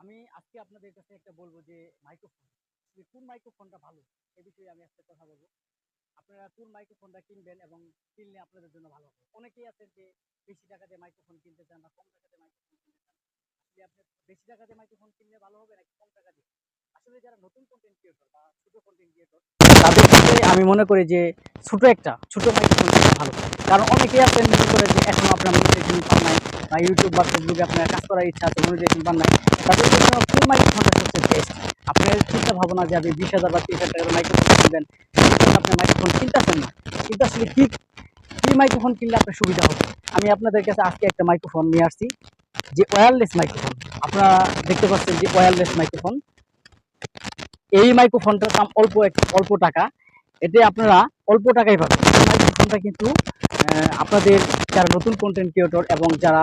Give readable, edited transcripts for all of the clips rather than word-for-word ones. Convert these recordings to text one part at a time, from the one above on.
আমি আজকে আপনাদের কাছে একটা বলবো যে মাইক্রোফোন কোন মাইক্রোফোনটা ভালো সে বিষয়ে আমি আজকে কথা বলবো। আপনারা কোন মাইক্রোফোনটা কিনবেন এবং কিনলে আপনাদের জন্য ভালো হবে। অনেকেই আছেন যে বেশি টাকা দিয়ে মাইক্রোফোন কিনতে চান বা কম টাকা দিয়ে মাইক্রোফোন কিনতে চান। আসলে আপনি বেশি টাকা দিয়ে মাইক্রোফোন কিনলে ভালো হবে নাকি কম টাকা দিয়ে? আসলে যারা নতুন কন্টেন্ট ক্রিয়েটর বা ছোট কন্টেন্ট ক্রিয়েটর তাদের ক্ষেত্রে আমি মনে করি যে ছোট মাইক্রোফোন কিনলে ভালো। কারণ অনেকেই আছেন মনে করে যে এখনো আপনার মনিটাইজেশন পান নাই বা ইউটিউব বা ফেসবুকে আপনার কাজ করার ইচ্ছা আছে, মনিটাইজেশন পান নাই, তাদের জন্য কোন মাইক্রোফোনটা সবচেয়ে বেস্ট? আপনার চিন্তা ভাবনা যে আপনি 20,000 বা 30,000 টাকার মাইক্রোফোন কিনবেন, আপনার মাইক্রোফোন কিনতেছেন না, কিন্তু আসলে কি কি মাইক্রোফোন কিনলে আপনার সুবিধা হবে? আমি আপনাদের কাছে আজকে একটা মাইক্রোফোন নিয়ে আসছি, যে ওয়্যারলেস মাইক্রোফোন। আপনারা দেখতে পাচ্ছেন যে ওয়্যারলেস মাইক্রোফোন। এই মাইক্রোফোনটার দাম অল্প টাকা। এতে আপনারা অল্প টাকায় পাবেন। এই মাইক্রোফোনটা কিন্তু আপনাদের যারা নতুন কন্টেন্ট ক্রিয়েটর এবং যারা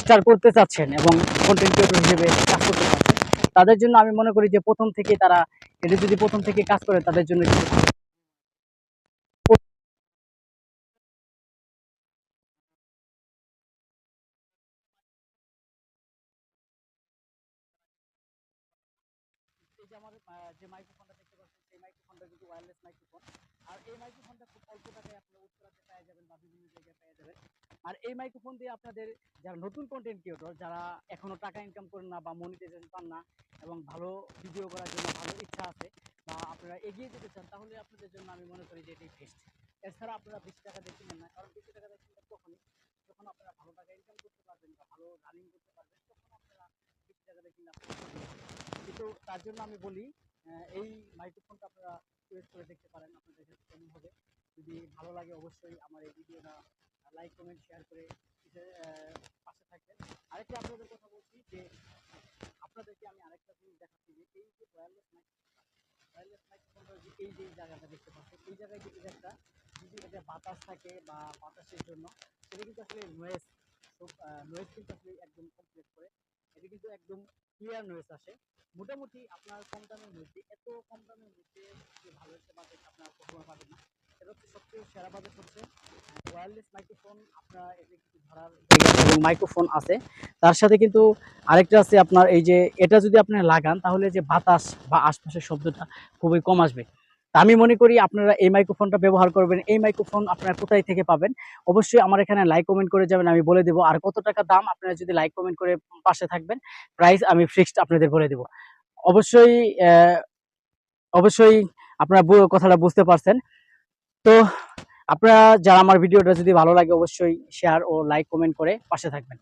স্টার করতে চাচ্ছেন এবং কন্টেন্ট ক্রিয়েটর হিসেবে কাজ করতে চাচ্ছেন, তাদের জন্য আমি মনে করি যে প্রথম থেকে তারা এটা যদি প্রথম থেকে কাজ করে তাদের জন্য কিন্তু এই যে আমার যে মাইক্রোফোনটা দেখতে পাচ্ছেন সেই মাইক্রোফোনটা কিন্তু ওয়্যারলেস মাইক্রোফোন। আর এই মাইক্রোফোনটা খুব অল্প টাকায় আপনি উত্তরাতে পেয়ে যাবেন বা বিভিন্ন জায়গায় পেয়ে যাবেন। আর এই মাইক্রোফোন দিয়ে আপনাদের যারা নতুন কন্টেন্ট ক্রিয়েটর, যারা এখনো টাকা ইনকাম করেন না বা মনিটাইজেশন পান না এবং ভালো ভিডিও করার জন্য ভালো ইচ্ছা আছে বা আপনারা এগিয়ে যেতে চান, তাহলে আপনাদের জন্য আমি মনে করি যে এটাই বেস্ট। এছাড়া আপনারা বেশি টাকা দিয়ে কিনেন না, কারণ বেশি টাকা দিয়ে কিনবেন তখনই যখন আপনারা ভালো টাকা ইনকাম করতে পারবেন বা ভালো রানিং করতে পারবেন, তখন আপনারা বেশি টাকা দিয়ে কিনলে কিন্তু তার জন্য আমি বলি এই মাইক্রোফোনটা আপনারা চয়েস করে দেখতে পারেন, আপনাদের কাছে কেমন হবে। যদি ভালো লাগে অবশ্যই আমার এই ভিডিওটা লাইক কমেন্ট শেয়ার করে পাশে থাকবেন। আরেকটা আপনাদের কথা বলছি যে আপনাদেরকে আমি আরেকটা জিনিস দেখাচ্ছি যে এই যে ওয়্যারলেস মাইক্রোফোনটা যে এই যে জায়গাটা দেখতে পাচ্ছেন, এই জায়গায় কিন্তু একটা যদি এটা বাতাস থাকে বা বাতাসের জন্য সেটা কিন্তু আসলে নয়েজ কিন্তু আসলে একদম কমপ্লিট করে। এটা কিন্তু একদম ক্লিয়ার নয়েজ আসে। মোটামুটি আপনার কম দামের মধ্যে, এত কম দামের মধ্যে যে ভালো একটা বাজেট আপনার কখনো পাবেন না। এটা হচ্ছে সবচেয়ে সেরা বাজেট হচ্ছে ওয়্যারলেস মাইক্রোফোন। আপনার এতে কিছু ধরার এবং মাইক্রোফোন আছে, তার সাথে কিন্তু আরেকটা আছে আপনার এই যে এটা যদি আপনি লাগান তাহলে যে বাতাস বা আশপাশের শব্দটা খুবই কম আসবে। তা আমি মনে করি আপনারা এই মাইক্রোফোনটা ব্যবহার করবেন। এই মাইক্রোফোন আপনারা কোথায় থেকে পাবেন অবশ্যই আমার এখানে লাইক কমেন্ট করে যাবেন, আমি বলে দেবো। আর কত টাকা দাম আপনারা যদি লাইক কমেন্ট করে পাশে থাকবেন, প্রাইস আমি ফিক্সড আপনাদের বলে দেবো। অবশ্যই অবশ্যই আপনারা কথাটা বুঝতে পারছেন। তো আপনারা যারা আমার ভিডিওটা যদি ভালো লাগে অবশ্যই শেয়ার ও লাইক কমেন্ট করে পাশে থাকবেন।